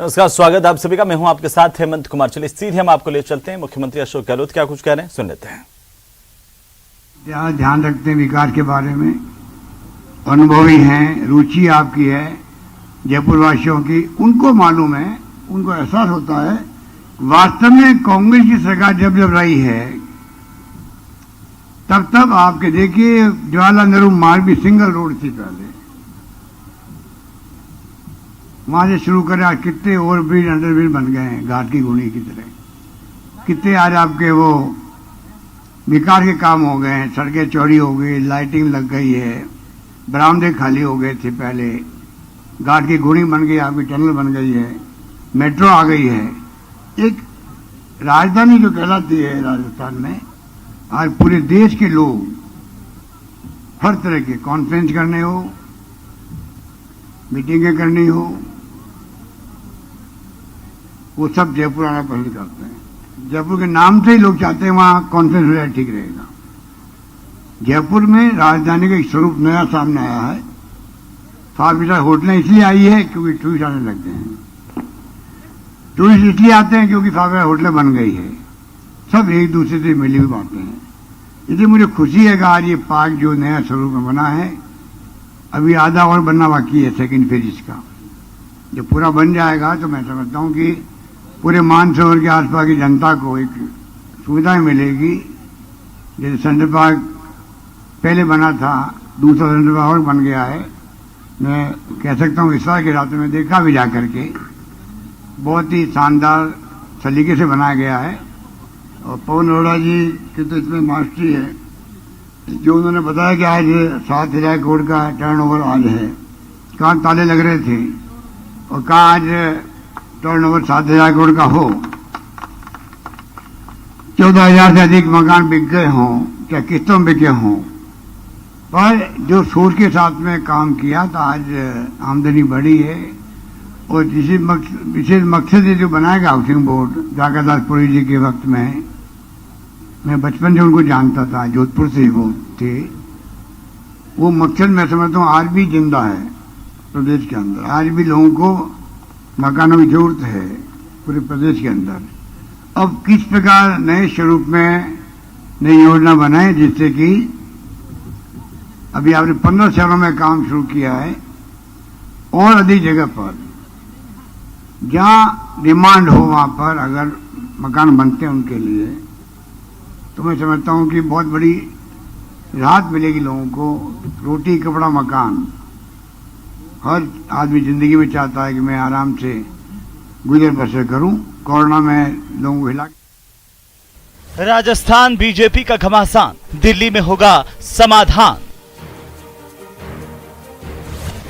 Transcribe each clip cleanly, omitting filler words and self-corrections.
नमस्कार, स्वागत आप सभी का। मैं हूं आपके साथ हेमंत कुमार। चलिए सीधे हम आपको ले चलते हैं। मुख्यमंत्री अशोक गहलोत क्या कुछ कह रहे हैं, सुन लेते हैं। क्या ध्यान रखते हैं विकास के बारे में, अनुभवी हैं, रुचि आपकी है जयपुर वासियों की, उनको मालूम है, उनको एहसास होता है वास्तव में कांग्रेस की सरकार जब जब रही है तब आपके देखिए जवाहरलाल नेहरू मार्ग भी सिंगल रोड थी पहले, वहां से शुरू करें आज कितने ओवरब्रिज अंडरब्रिज बन गए हैं घाट की गुणी की तरह। कितने आज आपके वो विकास के काम हो गए हैं, सड़कें चौड़ी हो गई, लाइटिंग लग गई है, बरामदे खाली हो गए थे पहले, घाट की गुणी बन गई, आपकी टनल बन गई है, मेट्रो आ गई है। एक राजधानी जो कहलाती है राजस्थान में, आज पूरे देश के लोग हर तरह के कॉन्फ्रेंस करने हो, मीटिंगें करनी हो, वो सब जयपुर आना पसंद करते हैं। जयपुर के नाम से ही लोग चाहते हैं वहां कॉन्फ्रेंस हो जाए, ठीक रहेगा। जयपुर में राजधानी का एक स्वरूप नया सामने आया है। 5 स्टार होटलें इसलिए आई है क्योंकि टूरिस्ट आने लग गए हैं। टूरिस्ट इसलिए आते हैं क्योंकि 5 स्टार होटलें बन गई है। सब एक दूसरे से मिली हुई बातें हैं। इसलिए मुझे खुशी है कि आज ये पार्क जो नया स्वरूप में बना है, अभी आधा और बनना बाकी है सेकेंड फेज इसका। जब पूरा बन जाएगा तो मैं समझता हूं कि पूरे मानसरोवर के आसपास की जनता को एक सुविधाएं मिलेगी। जैसे सेंट्रल पार्क पहले बना था, दूसरा सेंट्रल पार्क और बन गया है। मैं कह सकता हूँ इस बार के रात में देखा भी जा करके, बहुत ही शानदार सलीके से बनाया गया है। और पवन अरोड़ा जी की तो इसमें मास्टरी है, जो उन्होंने बताया कि आज 7,000 करोड़ का टर्नओवर आज है। कहाँ ताले लग रहे थे और कहाँ आज टर्नओवर 7,000 करोड़ का हो, 14,000 से अधिक मकान बिक गए हों, क्या किस्तों में बिके हों, पर जो सोच के साथ में काम किया तो आज आमदनी बढ़ी है। और विशेष मकसद से जो बनाएगा हाउसिंग बोर्ड, जाकादास पुरी जी के वक्त में, मैं बचपन से उनको जानता था, जोधपुर से वो थे। वो मकसद मैं समझता हूँ आज भी जिंदा है प्रदेश के अंदर। आज भी लोगों को मकानों की जरूरत है पूरे प्रदेश के अंदर। अब किस प्रकार नए स्वरूप में नई योजना बनाए जिससे कि अभी आपने 15 शहरों में काम शुरू किया है और अधिक जगह पर जहां डिमांड हो वहां पर अगर मकान बनते हैं उनके लिए, तो मैं समझता हूं कि बहुत बड़ी राहत मिलेगी लोगों को। रोटी कपड़ा मकान, हर आदमी जिंदगी में चाहता है कि मैं आराम से गुजर बसर करूं। कोरोना में लोगों को हिला। राजस्थान बीजेपी का घमासान, दिल्ली में होगा समाधान।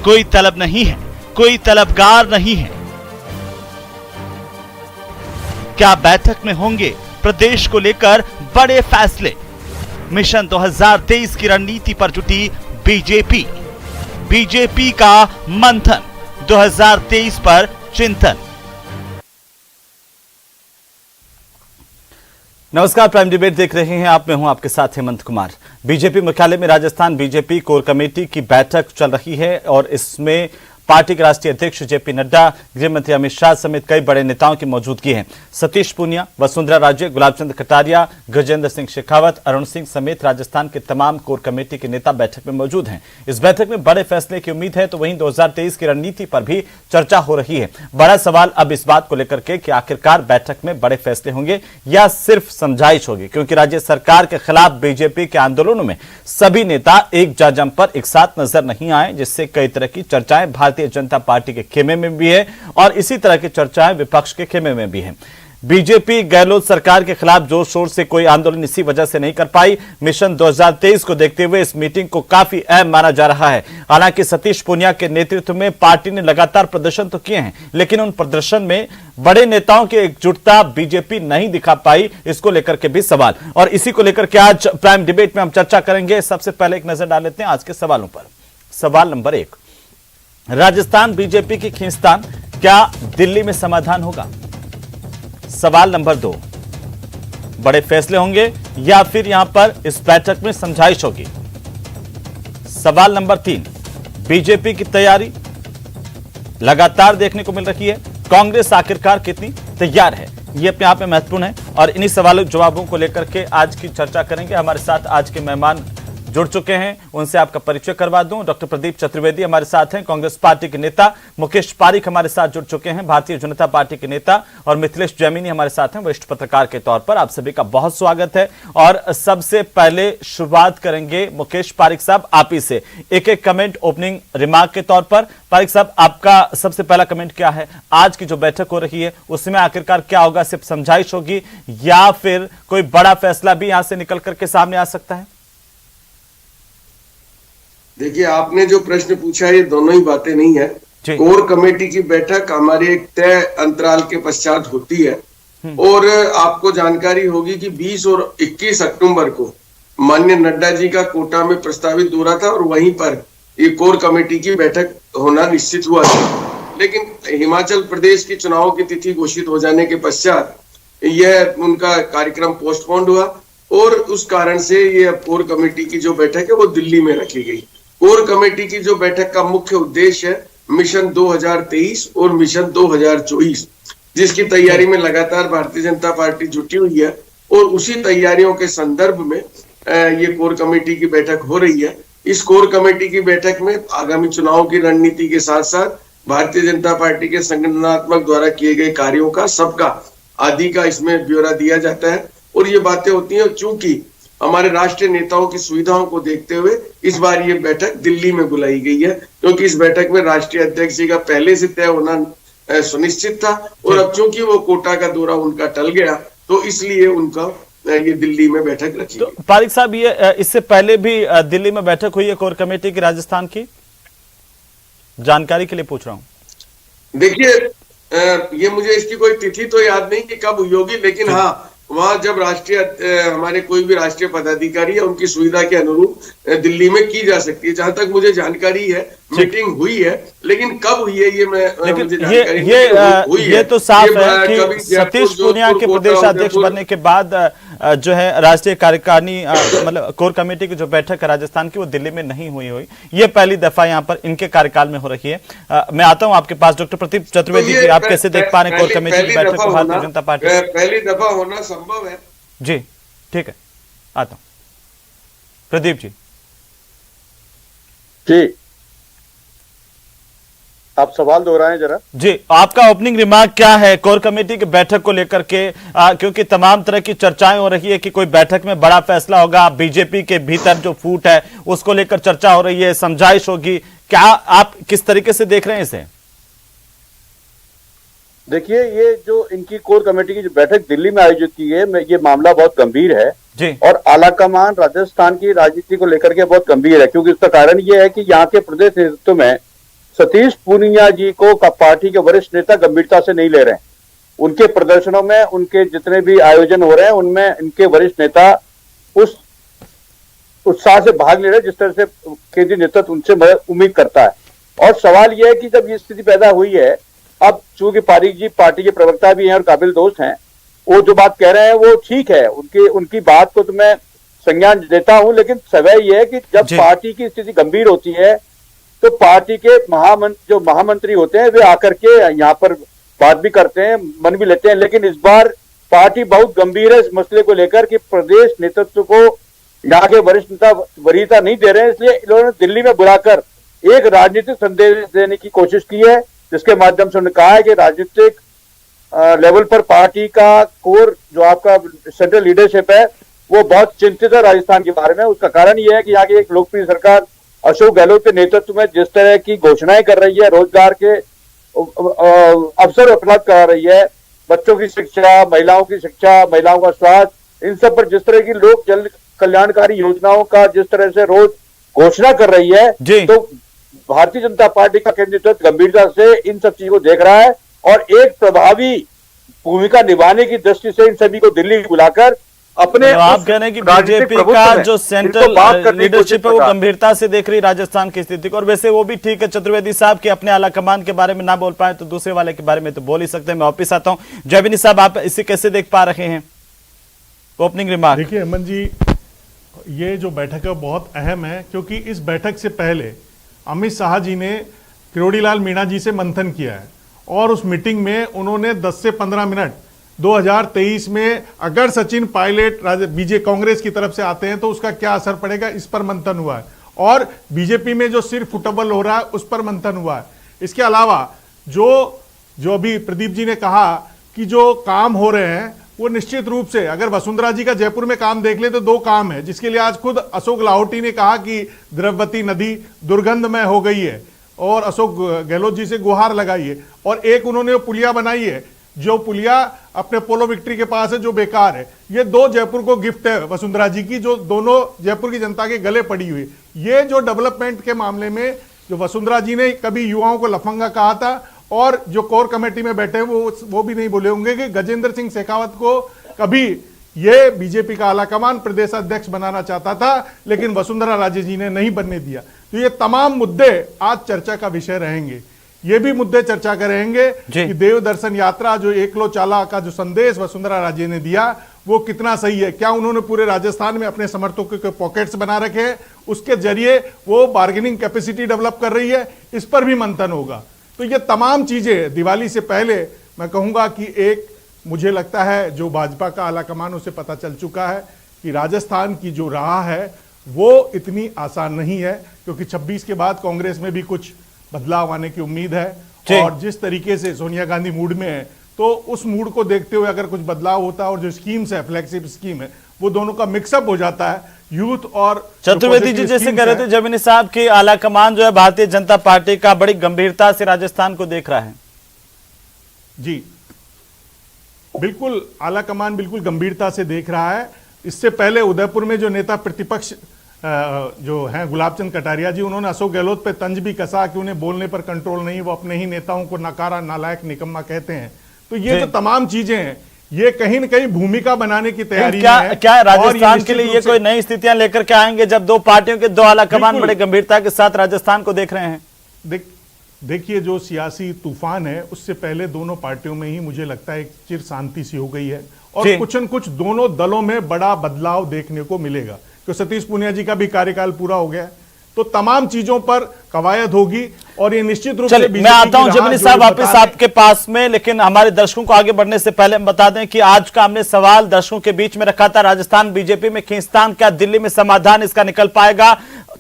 कोई तलब नहीं है, कोई तलबगार नहीं है। क्या बैठक में होंगे प्रदेश को लेकर बड़े फैसले? मिशन 2023 की रणनीति पर जुटी बीजेपी। बीजेपी का मंथन, 2023 पर चिंतन। नमस्कार, प्राइम डिबेट देख रहे हैं आप। मैं हूं आपके साथ हेमंत कुमार। बीजेपी मुख्यालय में राजस्थान बीजेपी कोर कमेटी की बैठक चल रही है और इसमें पार्टी के राष्ट्रीय अध्यक्ष जेपी नड्डा, गृह मंत्री अमित शाह समेत कई बड़े नेताओं की मौजूदगी है। सतीश पूनिया, वसुंधरा राजे, गुलाब चंद कटारिया, गजेंद्र सिंह शेखावत, अरुण सिंह समेत राजस्थान के तमाम कोर कमेटी के नेता बैठक में मौजूद हैं। इस बैठक में बड़े फैसले की उम्मीद है, तो वहीं 2023 की रणनीति पर भी चर्चा हो रही है। बड़ा सवाल अब इस बात को लेकर के कि आखिरकार बैठक में बड़े फैसले होंगे या सिर्फ समझाइश होगी, क्योंकि राज्य सरकार के खिलाफ बीजेपी के आंदोलनों में सभी नेता एक जाजम पर एक साथ नजर नहीं आए, जिससे कई तरह की चर्चाएं भारतीय जनता पार्टी के खेमे में भी है और इसी तरह की चर्चाएं विपक्ष के खेमे में भी है। बीजेपी गहलोत सरकार के खिलाफ जोर शोर से कोई आंदोलन इसी वजह से नहीं कर पाई। मिशन 2023 को देखते हुए इस मीटिंग को काफी अहम माना जा रहा है। हालांकि सतीश पूनिया के नेतृत्व में पार्टी ने लगातार प्रदर्शन तो किए हैं, लेकिन उन प्रदर्शन में बड़े नेताओं की एकजुटता बीजेपी नहीं दिखा पाई, इसको लेकर के भी सवाल। और इसी को लेकर के आज प्राइम डिबेट में हम चर्चा करेंगे। सबसे पहले एक नजर डाल लेते हैं आज के सवालों पर। सवाल नंबर 1, राजस्थान बीजेपी की खींचतान, क्या दिल्ली में समाधान होगा? सवाल नंबर 2, बड़े फैसले होंगे या फिर यहां पर इस बैठक में समझाइश होगी? सवाल नंबर 3, बीजेपी की तैयारी लगातार देखने को मिल रही है। कांग्रेस आखिरकार कितनी तैयार है, ये अपने आप में महत्वपूर्ण है और इन्हीं सवालों जवाबों को लेकर के आज की चर्चा करेंगे। हमारे साथ आज के मेहमान जुड़ चुके हैं, उनसे आपका परिचय करवा दूं। डॉक्टर प्रदीप चतुर्वेदी हमारे साथ हैं, कांग्रेस पार्टी के नेता। मुकेश पारिक हमारे साथ जुड़ चुके हैं, भारतीय जनता पार्टी के नेता। और मिथिलेश जैमिनी हमारे साथ हैं, वरिष्ठ पत्रकार के तौर पर। आप सभी का बहुत स्वागत है। और सबसे पहले शुरुआत करेंगे मुकेश पारिक साहब आप ही से, एक एक कमेंट ओपनिंग रिमार्क के तौर पर। पारिक साहब, आपका सबसे पहला कमेंट क्या है? आज की जो बैठक हो रही है उसमें आखिरकार क्या होगा? सिर्फ समझाइश होगी या फिर कोई बड़ा फैसला भी यहां से निकल करके सामने आ सकता है? देखिए, आपने जो प्रश्न पूछा है ये दोनों ही बातें नहीं है। कोर कमेटी की बैठक हमारे एक तय अंतराल के पश्चात होती है और आपको जानकारी होगी कि 20 और 21 अक्टूबर को माननीय नड्डा जी का कोटा में प्रस्तावित दौरा था और वहीं पर ये कोर कमेटी की बैठक होना निश्चित हुआ था। लेकिन हिमाचल प्रदेश के चुनाव की तिथि घोषित हो जाने के पश्चात यह उनका कार्यक्रम पोस्टपोन्ड हुआ और उस कारण से ये कोर कमेटी की जो बैठक है वो दिल्ली में रखी गई। कोर कमेटी की जो बैठक का मुख्य उद्देश्य है मिशन 2023 और मिशन 2024, जिसकी तैयारी में लगातार भारतीय जनता पार्टी जुटी हुई है और उसी तैयारियों के संदर्भ में ये कोर कमेटी की बैठक हो रही है। इस कोर कमेटी की बैठक में आगामी चुनाव की रणनीति के साथ साथ भारतीय जनता पार्टी के संगठनात्मक द्वारा किए गए कार्यों का सबका आदि का इसमें ब्यौरा दिया जाता है और ये बातें होती हैं। चूंकि हमारे राष्ट्रीय नेताओं की सुविधाओं को देखते हुए इस बार ये बैठक दिल्ली में बुलाई गई है, क्योंकि इस बैठक में राष्ट्रीय अध्यक्ष जी का पहले से तय होना सुनिश्चित था और अब चूंकि वो कोटा का दौरा उनका टल गया तो इसलिए उनका ये दिल्ली में बैठक रखी। तो पारिक साहब, ये इससे पहले भी दिल्ली में बैठक हुई है कोर कमेटी की राजस्थान की? जानकारी के लिए पूछ रहा हूं। देखिए, ये मुझे इसकी कोई तिथि तो याद नहीं कि कब हुई होगी, लेकिन हाँ, वहां जब हमारे कोई भी राष्ट्रीय पदाधिकारी है उनकी सुविधा के अनुरूप दिल्ली में की जा सकती है। जहां तक मुझे जानकारी है मीटिंग हुई है, लेकिन कब हुई है ये मुझे जानकारी ये तो साफ है कि सतीश पूनिया के प्रदेशाध्यक्ष बनने के बाद जो है राष्ट्रीय कार्यकारिणी मतलब कोर कमेटी की जो बैठक है राजस्थान की वो दिल्ली में नहीं हुई। ये पहली दफा यहाँ पर इनके कार्यकाल में हो रही है। मैं आता हूँ आपके पास, डॉक्टर प्रदीप चतुर्वेदी जी, आप कैसे देख पा रहे हैं कोर कमेटी की बैठक को भारतीय जनता पार्टी? पहली दफा होना संभव है जी, ठीक है, आता हूं प्रदीप जी। जी, आप सवाल दोहराएं जरा। जी, आपका ओपनिंग रिमार्क क्या है कोर कमेटी की बैठक को लेकर के? क्योंकि तमाम तरह की चर्चाएं हो रही है कि कोई बैठक में बड़ा फैसला होगा, बीजेपी के भीतर जो फूट है उसको लेकर चर्चा हो रही है, समझाइश होगी। क्या आप किस तरीके से देख रहे हैं इसे? देखिए, ये जो इनकी कोर कमेटी की जो बैठक दिल्ली में आयोजित की है, ये मामला बहुत गंभीर है जी। और आलाकमान राजस्थान की राजनीति को लेकर के बहुत गंभीर है, क्योंकि इसका कारण ये है कि यहाँ के प्रदेश नेतृत्व में सतीश पूनिया जी को पार्टी के वरिष्ठ नेता गंभीरता से नहीं ले रहे हैं। उनके प्रदर्शनों में, उनके जितने भी आयोजन हो रहे हैं उनमें इनके वरिष्ठ नेता उस उत्साह से भाग ले रहे हैं जिस तरह से केंद्रीय नेतृत्व उनसे उम्मीद करता है। और सवाल यह है कि जब ये स्थिति पैदा हुई है, अब चूंकि पारिक जी पार्टी के प्रवक्ता भी हैं और काबिल दोस्त हैं, वो जो बात कह रहे हैं वो ठीक है, उनकी बात को तो मैं संज्ञान देता हूं, लेकिन सवाल यह है कि जब पार्टी की स्थिति गंभीर होती है तो पार्टी के जो महामंत्री होते हैं वे आकर के यहाँ पर बात भी करते हैं, मन भी लेते हैं। लेकिन इस बार पार्टी बहुत गंभीर है इस मसले को लेकर कि प्रदेश नेतृत्व को यहाँ के वरिष्ठ नेता वरीयता नहीं दे रहे हैं, इसलिए इन्होंने दिल्ली में बुलाकर एक राजनीतिक संदेश देने की कोशिश की है, जिसके माध्यम से उन्होंने कहा है कि राजनीतिक लेवल पर पार्टी का कोर जो आपका सेंट्रल लीडरशिप है वो बहुत चिंतित है राजस्थान के बारे में। उसका कारण यह है कि यहाँ की एक लोकप्रिय सरकार अशोक गहलोत के नेतृत्व में जिस तरह की घोषणाएं कर रही है, रोजगार के अवसर उपलब्ध करा रही है, बच्चों की शिक्षा, महिलाओं की शिक्षा, महिलाओं का स्वास्थ्य, इन सब पर जिस तरह की लोक जन कल्याणकारी योजनाओं का जिस तरह से रोज घोषणा कर रही है, तो भारतीय जनता पार्टी का केंद्रीय नेतृत्व गंभीरता से इन सब चीजों को देख रहा है और एक प्रभावी भूमिका निभाने की दृष्टि से इन सभी को दिल्ली बुलाकर अपने आप कह रहे हैं कि बीजेपी का जो सेंट्रल लीडरशिप है वो गंभीरता से देख रही राजस्थान की स्थिति को। और वैसे वो भी ठीक है चतुर्वेदी साहब कि अपने आला कमान के बारे में ना बोल पाए तो दूसरे वाले के बारे में तो बोल ही सकते हैं। मैं वापिस आता हूं। जैमिनी साहब, आप इसे कैसे देख पा रहे हैं ओपनिंग रिमार्क? देखिए हेमंत जी, ये जो बैठक है बहुत अहम है, क्योंकि इस बैठक से पहले अमित शाह जी ने किरोड़ीलाल मीणा जी से मंथन किया है और उस मीटिंग में उन्होंने 10 से 15 मिनट 2023 में अगर सचिन पायलट कांग्रेस की तरफ से आते हैं तो उसका क्या असर पड़ेगा, इस पर मंथन हुआ है। और बीजेपी में जो सिर्फ फुटबॉल हो रहा है उस पर मंथन हुआ है। इसके अलावा जो अभी प्रदीप जी ने कहा कि जो काम हो रहे हैं वो निश्चित रूप से, अगर वसुंधरा जी का जयपुर में काम देख ले तो 2 काम है, जिसके लिए आज खुद अशोक लाहौटी ने कहा कि द्रव्यवती नदी दुर्गंधमय हो गई है और अशोक गहलोत जी से गुहार लगाई है। और एक उन्होंने पुलिया बनाई है, जो पुलिया अपने पोलो विक्ट्री के पास है, जो बेकार है। ये 2 जयपुर को गिफ्ट है वसुंधरा जी की, जो दोनों जयपुर की जनता के गले पड़ी हुई। ये जो डेवलपमेंट के मामले में जो वसुंधरा जी ने कभी युवाओं को लफंगा कहा था, और जो कोर कमेटी में बैठे वो भी नहीं बोले होंगे कि गजेंद्र सिंह शेखावत को कभी ये बीजेपी का आलाकमान प्रदेश अध्यक्ष बनाना चाहता था, लेकिन वसुंधरा राजे जी ने नहीं बनने दिया। तो ये तमाम मुद्दे आज चर्चा का विषय रहेंगे। ये भी मुद्दे चर्चा करेंगे कि देव दर्शन यात्रा, जो एकलो चाला का जो संदेश वसुंधरा राजे ने दिया, वो कितना सही है। क्या उन्होंने पूरे राजस्थान में अपने समर्थकों के पॉकेट्स बना रखे हैं, उसके जरिए वो बार्गेनिंग कैपेसिटी डेवलप कर रही है, इस पर भी मंथन होगा। तो ये तमाम चीजें दिवाली से पहले मैं कहूंगा कि एक, मुझे लगता है जो भाजपा का आलाकमान उसे पता चल चुका है कि राजस्थान की जो राह है वो इतनी आसान नहीं है, क्योंकि 26 के बाद कांग्रेस में भी कुछ बदलाव आने की उम्मीद है। और जिस तरीके से सोनिया गांधी मूड में है, तो उस मूड को देखते हुए अगर कुछ बदलाव होता है, और जो स्कीम्स है, फ्लैगशिप स्कीम है, वो दोनों का मिक्सअप हो जाता है। यूथ और चतुर्वेदी जी जैसे कह रहे थे जमीनी साहब की आलाकमान जो है भारतीय जनता पार्टी का बड़ी गंभीरता से राजस्थान को देख रहा है। जी बिल्कुल, आलाकमान बिल्कुल गंभीरता से देख रहा है। इससे पहले उदयपुर में जो नेता प्रतिपक्ष जो हैं गुलाबचंद कटारिया जी, उन्होंने अशोक गहलोत पे तंज भी कसा कि उन्हें बोलने पर कंट्रोल नहीं, वो अपने ही नेताओं को नकारा, नालायक, निकम्मा कहते हैं। तो ये जो तमाम चीजें हैं, ये कहीं न कहीं भूमिका बनाने की तैयारी है। क्या राजस्थान के लिए ये कोई नई स्थितियां लेकर के आएंगे, जब 2 पार्टियों के 2 आलाकमान बड़े गंभीरता के साथ राजस्थान को देख रहे हैं? देखिए, जो सियासी तूफान है उससे पहले दोनों पार्टियों में ही मुझे लगता है एक चिर शांति सी हो गई है, और कुछ न कुछ दोनों दलों में बड़ा बदलाव देखने को मिलेगा। तो सतीश पूनिया जी का भी कार्यकाल पूरा हो गया, तो तमाम चीजों पर कवायद होगी, और ये निश्चित रूप से मैं आता हूं जमीनी साहब वापस आपके पास में, लेकिन हमारे दर्शकों को आगे बढ़ने से पहले हम बता दें कि आज का हमने सवाल दर्शकों के बीच में रखा था, राजस्थान बीजेपी में खींचतान, क्या दिल्ली में समाधान इसका निकल पाएगा?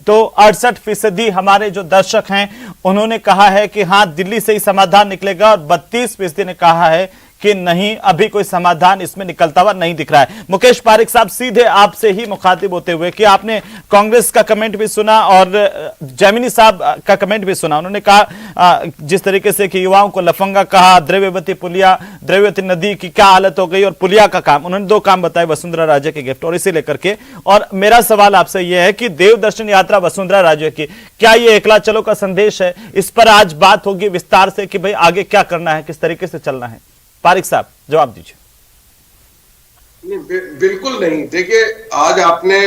तो 68% हमारे जो दर्शक हैं उन्होंने कहा है कि हां, दिल्ली से ही समाधान निकलेगा, और 32% ने कहा है कि नहीं, अभी कोई समाधान इसमें निकलता हुआ नहीं दिख रहा है। मुकेश पारिक साहब, सीधे आपसे ही मुखातिब होते हुए कि आपने कांग्रेस का कमेंट भी सुना और जैमिनी साहब का कमेंट भी सुना। उन्होंने कहा जिस तरीके से कि युवाओं को लफंगा कहा, द्रव्यवती नदी की क्या हालत हो गई, और पुलिया का काम, उन्होंने 2 काम बताए वसुंधरा राजे के गिफ्ट, और इसे लेकर के। और मेरा सवाल आपसे यह है कि देव दर्शन यात्रा वसुंधरा राजे की, क्या ये एकला चलो का संदेश है? इस पर आज बात होगी विस्तार से कि भाई आगे क्या करना है, किस तरीके से चलना है। पारिक साहब जवाब दीजिए। बिल्कुल नहीं। देखिए, आज आपने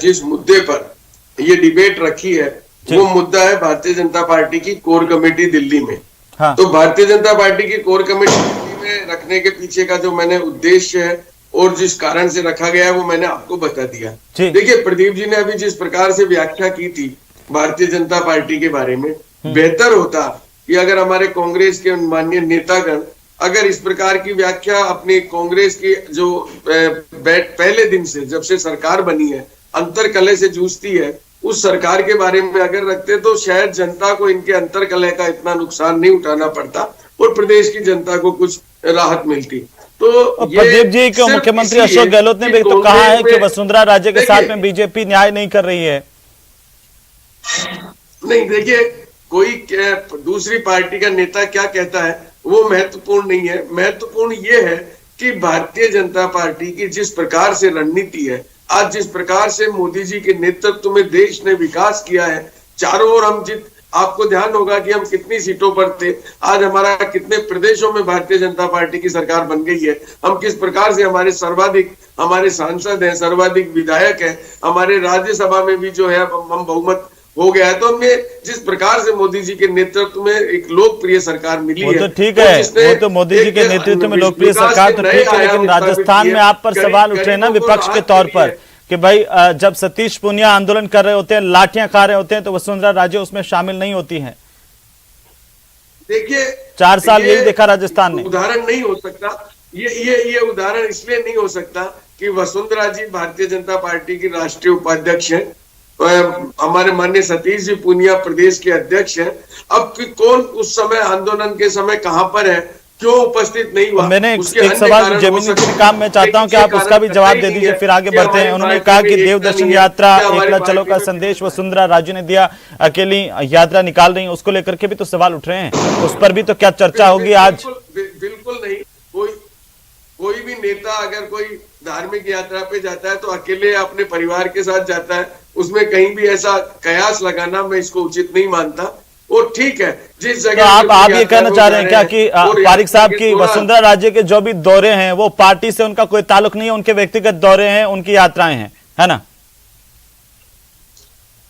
जिस मुद्दे पर ये डिबेट रखी है, वो मुद्दा है भारतीय जनता पार्टी की कोर कमेटी दिल्ली में। हाँ। तो भारतीय जनता पार्टी की कोर कमेटी दिल्ली में रखने के पीछे का जो मैंने उद्देश्य है और जिस कारण से रखा गया है, वो मैंने आपको बता दिया। देखिए, प्रदीप जी ने अभी जिस प्रकार से व्याख्या की थी भारतीय जनता पार्टी के बारे में, बेहतर होता कि अगर हमारे कांग्रेस के माननीय नेतागण अगर इस प्रकार की व्याख्या अपनी कांग्रेस की जो पहले दिन से, जब से सरकार बनी है, अंतरकलह से जूझती है, उस सरकार के बारे में अगर रखते तो शायद जनता को इनके अंतरकलह का इतना नुकसान नहीं उठाना पड़ता और प्रदेश की जनता को कुछ राहत मिलती। तो प्रदीप जी के मुख्यमंत्री अशोक गहलोत ने भी तो कहा है कि वसुंधरा राजे के साथ में बीजेपी न्याय नहीं कर रही है। नहीं, देखिए, कोई दूसरी पार्टी का नेता क्या कहता है वो महत्वपूर्ण नहीं है। महत्वपूर्ण ये है कि भारतीय जनता पार्टी की जिस प्रकार से रणनीति है, आज जिस प्रकार से मोदी जी के नेतृत्व में देश ने विकास किया है, चारों ओर हम आपको ध्यान होगा कि हम कितनी सीटों पर थे, आज हमारा कितने प्रदेशों में भारतीय जनता पार्टी की सरकार बन गई है, हम किस प्रकार से हमारे सर्वाधिक हमारे सांसद हैं, सर्वाधिक विधायक हैं, हमारे राज्यसभा में भी जो है हम बहुमत हो गया है। तो हमने जिस प्रकार से मोदी जी के नेतृत्व में एक लोकप्रिय सरकार मिली है, तो ठीक है, वो तो मोदी जी के नेतृत्व में लोकप्रिय सरकार तो ठीक है, लेकिन राजस्थान में आप पर सवाल उठ रहे हैं ना विपक्ष के तौर पर कि भाई जब सतीश पूनिया आंदोलन कर रहे होते हैं, लाठियां खा रहे होते हैं, तो वसुंधरा राजे उसमें शामिल नहीं होती हैं। देखिए 4 साल यही देखा राजस्थान ने। उदाहरण नहीं हो सकता ये उदाहरण इसलिए नहीं हो सकता कि वसुंधरा जी भारतीय जनता पार्टी की राष्ट्रीय उपाध्यक्ष हैं, हमारे माननीय सतीश जी पूनिया प्रदेश के अध्यक्ष हैं। अब कौन उस समय आंदोलन के समय कहां पर है, क्यों उपस्थित नहीं हुआ? मैंने एक सवाल जमीनी काम में चाहता हूं कि आप उसका भी जवाब दे दीजिए, फिर आगे बढ़ते हैं। उन्होंने कहा कि देवदर्शन यात्रा एकला चलो का संदेश वसुंधरा राजे ने दिया, अकेली यात्रा निकाल रही है, उसको लेकर के भी तो सवाल उठ रहे हैं, उस पर भी तो क्या चर्चा होगी आज? बिल्कुल नहीं। कोई भी नेता अगर कोई धार्मिक यात्रा पे जाता है तो अकेले अपने परिवार के साथ जाता है, उसमें कहीं भी ऐसा कयास लगाना मैं इसको उचित नहीं मानता। और ठीक है, जिस जगह तो आप ये कहना चाह रहे हैं क्या कि पारिक साहब की वसुंधरा राजे के जो भी दौरे हैं वो पार्टी से उनका कोई ताल्लुक नहीं है, उनके व्यक्तिगत दौरे हैं, उनकी यात्राएं हैं, है ना?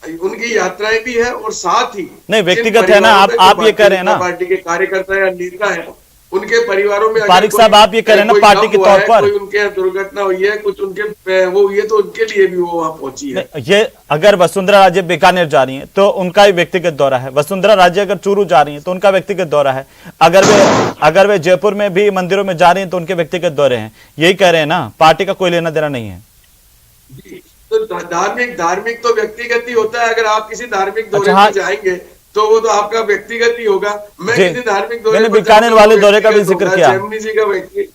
उनकी यात्राएं भी है और साथ ही नहीं व्यक्तिगत है ना, आप ये कह रहे हैं ना पार्टी के कार्यकर्ता या नेता है उनके परिवारों में पारिक साहब आप ये कह रहे हैं ना पार्टी के तौर पर कोई उनके दुर्घटना हुई है, कुछ उनके वो ये तो उनके लिए भी वो वहां पहुंची है। ये अगर वसुंधरा राजे बीकानेर जा रही हैं तो उनका ही व्यक्तिगत दौरा है, वसुंधरा राजे अगर चूरू जा रही हैं तो उनका व्यक्तिगत दौरा है, अगर वे जयपुर में भी मंदिरों में जा रही हैं तो उनके व्यक्तिगत दौरे हैं, यही कह रहे हैं ना, पार्टी का कोई लेना देना नहीं है। तो धार्मिक तो व्यक्तिगत ही होता है। अगर आप किसी धार्मिक दौरे में जाएंगे तो वो तो आपका व्यक्तिगत ही होगा। मैं किसी धार्मिक दौरे मैंने बीकानेर वाले दौरे का भी जिक्र किया, जी का व्यक्ति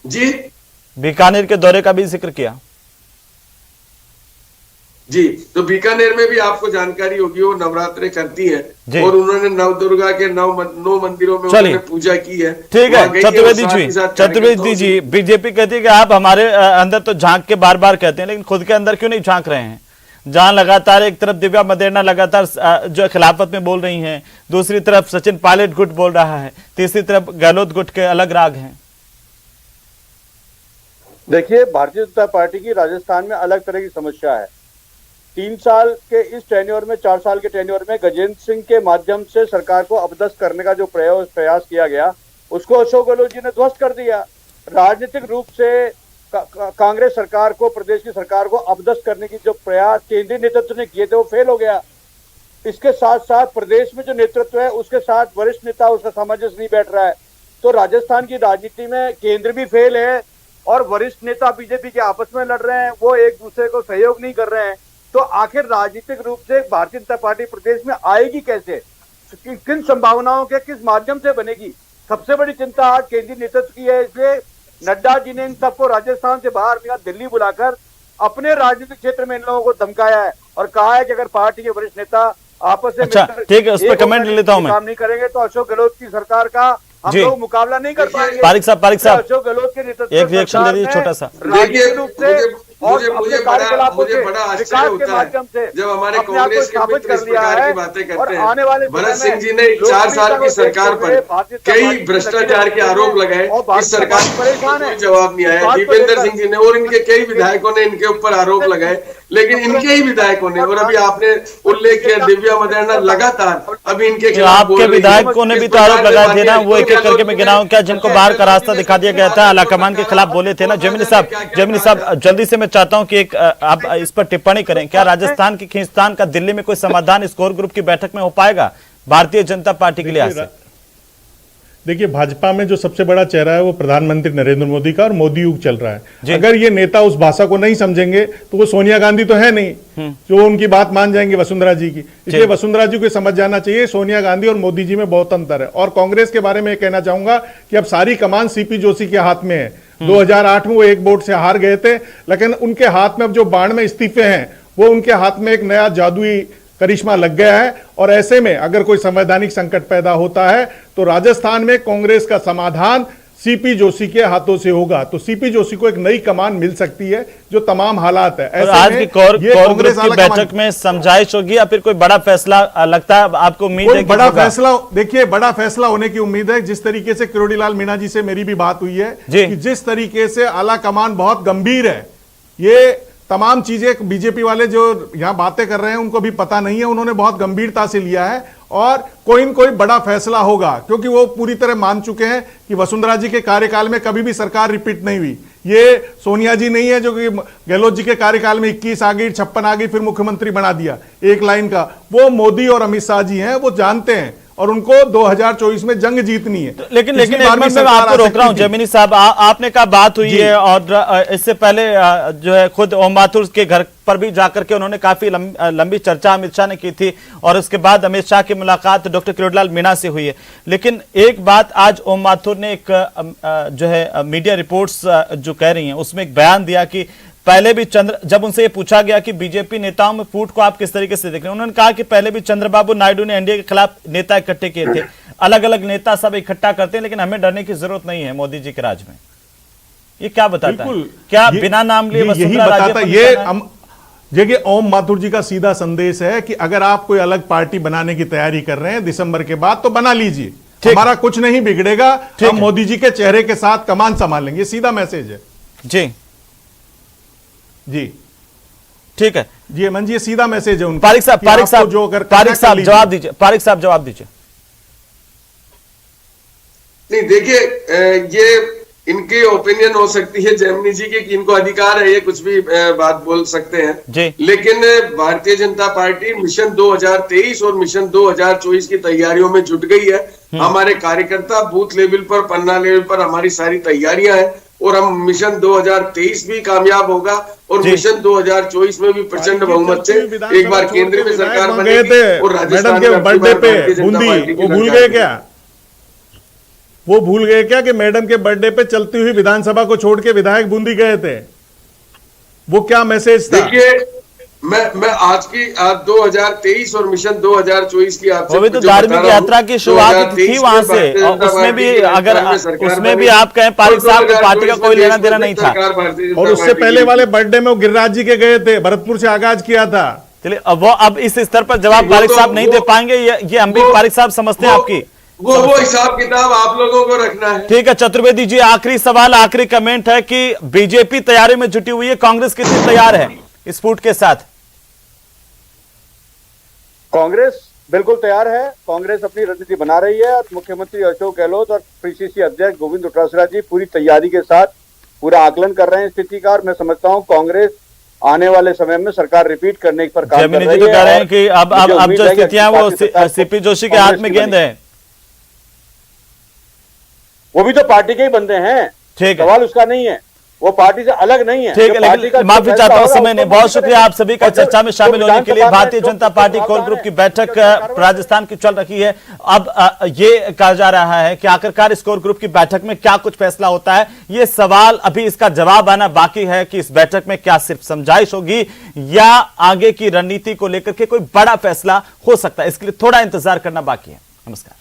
जी बीकानेर के दौरे का भी जिक्र किया जी। तो बीकानेर में भी आपको जानकारी होगी वो नवरात्रे करती है और उन्होंने नवदुर्गा के 9 मंदिरों में उन्होंने पूजा की है। ठीक है चतुर्वेदी जी, बीजेपी कहती है कि आप हमारे अंदर तो झांक के बार बार कहते हैं, लेकिन खुद के अंदर क्यों नहीं झांक रहे हैं? जहां लगातार एक तरफ दिव्या मदेरणा लगातार जो खिलाफत में बोल रही हैं, दूसरी तरफ सचिन पायलट गुट बोल रहा है, तीसरी तरफ गहलोत गुट के अलग राग हैं। देखिए, भारतीय जनता पार्टी की राजस्थान में अलग तरह की समस्या है। 3 साल के इस टेन्योर में, 4 साल के टेन्योर में गजेंद्र सिंह के माध्यम से सरकार को अपदस्थ करने का जो प्रयास किया गया, उसको अशोक गहलोत जी ने ध्वस्त कर दिया। राजनीतिक रूप से कांग्रेस सरकार को, प्रदेश की सरकार को अपदस्थ करने की जो प्रयास केंद्रीय नेतृत्व ने किए थे वो फेल हो गया। इसके साथ साथ प्रदेश में जो नेतृत्व है उसके साथ वरिष्ठ नेता उसका सामंजस्य नहीं बैठ रहा है। तो राजस्थान की राजनीति में केंद्र भी फेल है और वरिष्ठ नेता बीजेपी के आपस में लड़ रहे हैं, वो एक दूसरे को सहयोग नहीं कर रहे हैं। तो आखिर राजनीतिक रूप से भारतीय जनता पार्टी प्रदेश में आएगी कैसे, किन संभावनाओं के किस माध्यम से बनेगी? सबसे बड़ी चिंता आज केंद्रीय नेतृत्व की है। इसलिए नड्डा जी ने इन सबको राजस्थान से बाहर दिल्ली बुलाकर अपने राजनीतिक क्षेत्र में इन लोगों को धमकाया है और कहा है कि अगर पार्टी के वरिष्ठ नेता आपस में ठीक है, उस पर कमेंट ले लेता हूं मैं। काम नहीं करेंगे तो अशोक गहलोत की सरकार का हम लोग मुकाबला नहीं कर पाएंगे। पारिक साहब अशोक गहलोत के नेतृत्व एक रिएक्शन दे दीजिए छोटा सा। राजनीतिक रूप से मुझे बड़ा आश्चर्य होता है जब हमारे कांग्रेस के मित्र इस प्रकार की बातें करते हैं। भरत सिंह जी ने 4 साल की सरकार पर कई भ्रष्टाचार के आरोप लगाए, इस सरकार कोई जवाब नहीं आया। दीपेंद्र सिंह जी ने और इनके कई विधायकों ने इनके ऊपर आरोप लगाए, लेकिन इनके ही विधायकों ने, और अभी आपने उल्लेख किया दिव्या मदेरणा, लगातार अभी इनके खिलाफ आपके विधायकों ने भी तो आरोप लगाए थे ना, वो एक एक करके मैं गिनाऊं क्या, जिनको बाहर का रास्ता दिखा दिया गया था, आलाकमान के खिलाफ बोले थे ना। जमीनी साहब जल्दी से मैं चाहता हूं कि एक आप इस पर टिप्पणी करें। क्या राजस्थान की खींचतान का दिल्ली में कोई समाधान इस कोर ग्रुप की बैठक में हो पाएगा भारतीय जनता पार्टी के लिहाज से? देखिए, भाजपा में जो सबसे बड़ा चेहरा है वो प्रधानमंत्री नरेंद्र मोदी का, और मोदी युग चल रहा है। अगर ये नेता उस भाषा को नहीं समझेंगे तो वो सोनिया गांधी तो है नहीं जो उनकी बात मान जाएंगे वसुंधरा जी की। इसलिए वसुंधरा जी को समझ जाना चाहिए सोनिया गांधी और मोदी जी में बहुत अंतर है। और कांग्रेस के बारे में कहना चाहूंगा कि अब सारी कमान सीपी जोशी के हाथ में है। 2008 में वो एक वोट से हार गए थे, लेकिन उनके हाथ में अब जो बाढ़ में इस्तीफे हैं वो उनके हाथ में एक नया जादुई करिश्मा लग गया है। और ऐसे में अगर कोई संवैधानिक संकट पैदा होता है तो राजस्थान में कांग्रेस का समाधान सीपी जोशी के हाथों से होगा। तो सीपी जोशी को एक नई कमान मिल सकती है जो तमाम हालात है। ऐसे आज की कांग्रेस की बैठक में समझाइश होगी या फिर कोई बड़ा फैसला लगता है आपको? उम्मीद है बड़ा फैसला, देखिए बड़ा फैसला होने की उम्मीद है। जिस तरीके से किरोड़ीलाल मीणा जी से मेरी भी बात हुई है कि जिस तरीके से आला कमान बहुत गंभीर है, ये तमाम चीजें बीजेपी वाले जो यहां बातें कर रहे हैं उनको भी पता नहीं है, उन्होंने बहुत गंभीरता से लिया है और कोई न कोई बड़ा फैसला होगा, क्योंकि वो पूरी तरह मान चुके हैं कि वसुंधरा जी के कार्यकाल में कभी भी सरकार रिपीट नहीं हुई। ये सोनिया जी नहीं है जो कि गहलोत जी के कार्यकाल में 21 आ गई, 56 आ गई, फिर मुख्यमंत्री बना दिया एक लाइन का। वो मोदी और अमित शाह जी हैं, वो जानते हैं और उनको 2024 में जंग जीतनी है। लेकिन एक मिनट में आपको रोक रहा हूं जैमिनी साहब, आपने कहा बात हुई है और इससे पहले जो है खुद ओम माथुर के घर पर भी जाकर के उन्होंने काफी लंबी चर्चा अमित शाह ने की थी और उसके बाद अमित शाह की मुलाकात डॉक्टर किरोड़ीलाल मीणा से हुई है। लेकिन एक बात आज ओम माथुर ने एक जो है मीडिया रिपोर्ट्स जो कह रही हैं उसमें एक बयान दिया कि पहले भी जब उनसे ये पूछा गया कि बीजेपी नेताओं में फूट को आप किस तरीके से देख रहे हैं, उन्होंने कहा कि पहले भी चंद्रबाबू नायडू ने एनडीए के खिलाफ नेता इकट्ठे किए थे, अलग अलग नेता सब इकट्ठा करते हैं, लेकिन हमें डरने की जरूरत नहीं है मोदी जी के राज में। ये क्या बताता है? क्या बिना नाम लिए यही बताता है? ये ओम माथुर जी का सीधा संदेश है कि अगर आप कोई अलग पार्टी बनाने की तैयारी कर रहे हैं दिसंबर के बाद तो बना लीजिए, हमारा कुछ नहीं बिगड़ेगा, हम मोदी जी के चेहरे के साथ कमान संभाल लेंगे। सीधा मैसेज है जी जी, ठीक है जी अमन जी, ये सीधा मैसेज है उनका। पारिक साहब जवाब दीजिए, पारिक साहब जवाब दीजिए। नहीं देखिए, ये इनकी ओपिनियन हो सकती है जैमिनी जी की कि इनको अधिकार है ये कुछ भी बात बोल सकते हैं जी। लेकिन भारतीय जनता पार्टी मिशन 2023 और मिशन 2024 की तैयारियों में जुट गई है। हमारे कार्यकर्ता बूथ लेवल पर, पन्ना लेवल पर हमारी सारी तैयारियां हैं और हम मिशन 2023 भी कामयाब होगा और मिशन 2024 में भी प्रचंड बहुमत से एक बार केंद्र में सरकार बनेगी। और राजस्थान के बर्थडे पे बूंदी वो भूल गए क्या? वो भूल गए क्या कि मैडम के बर्थडे पे चलती हुई विधानसभा को छोड़ के विधायक बूंदी गए थे? वो क्या मैसेज था? देखिए, मैं आज की 2023 और मिशन 2024 की आपसे वो भी तो धार्मिक यात्रा की शुरुआत थी वहां से, और उसमें भी अगर उसमें भी आप कहें पारिक साहब को पार्टी का कोई लेना देना नहीं था। और उससे पहले वाले बर्थडे में वो गिरिराज जी के गए थे, भरतपुर से आगाज किया था। चलिए अब इस स्तर पर जवाब पारिक साहब नहीं दे पाएंगे, ये हम भी पारिक साहब समझते हैं आपकी। वो हिसाब किताब आप लोगों को रखना है। ठीक है चतुर्वेदी जी, आखिरी सवाल, आखिरी कमेंट है कि बीजेपी तैयारी में जुटी हुई है, कांग्रेस कितनी तैयार है इस फूट के साथ? कांग्रेस बिल्कुल तैयार है। कांग्रेस अपनी रणनीति बना रही है और मुख्यमंत्री अशोक गहलोत और पीसीसी अध्यक्ष गोविंद डोटासरा जी पूरी तैयारी के साथ पूरा आकलन कर रहे हैं स्थिति का। और मैं समझता हूं कांग्रेस आने वाले समय में सरकार रिपीट करने पर काम कर रही है। तो कह रहे हैं कि अब जो स्थितियां वो सीपी जोशी के हाथ में गेंद है। वो भी तो पार्टी के ही बंदे हैं, सवाल उसका नहीं है, वो पार्टी से अलग नहीं है। ठीक है, लेकिन माफी चाहता हूं समय नहीं। बहुत शुक्रिया आप सभी का चर्चा में शामिल होने के लिए। Bharatiya Janata party core group की बैठक राजस्थान की चल रही है। अब ये कहा जा रहा है कि आखिरकार इस कोर ग्रुप की बैठक में क्या कुछ फैसला होता है, ये सवाल अभी इसका जवाब आना बाकी है कि इस बैठक में क्या सिर्फ समझाइश होगी या आगे की रणनीति को लेकर के कोई बड़ा फैसला हो सकता है। इसके लिए थोड़ा इंतजार करना बाकी है। नमस्कार।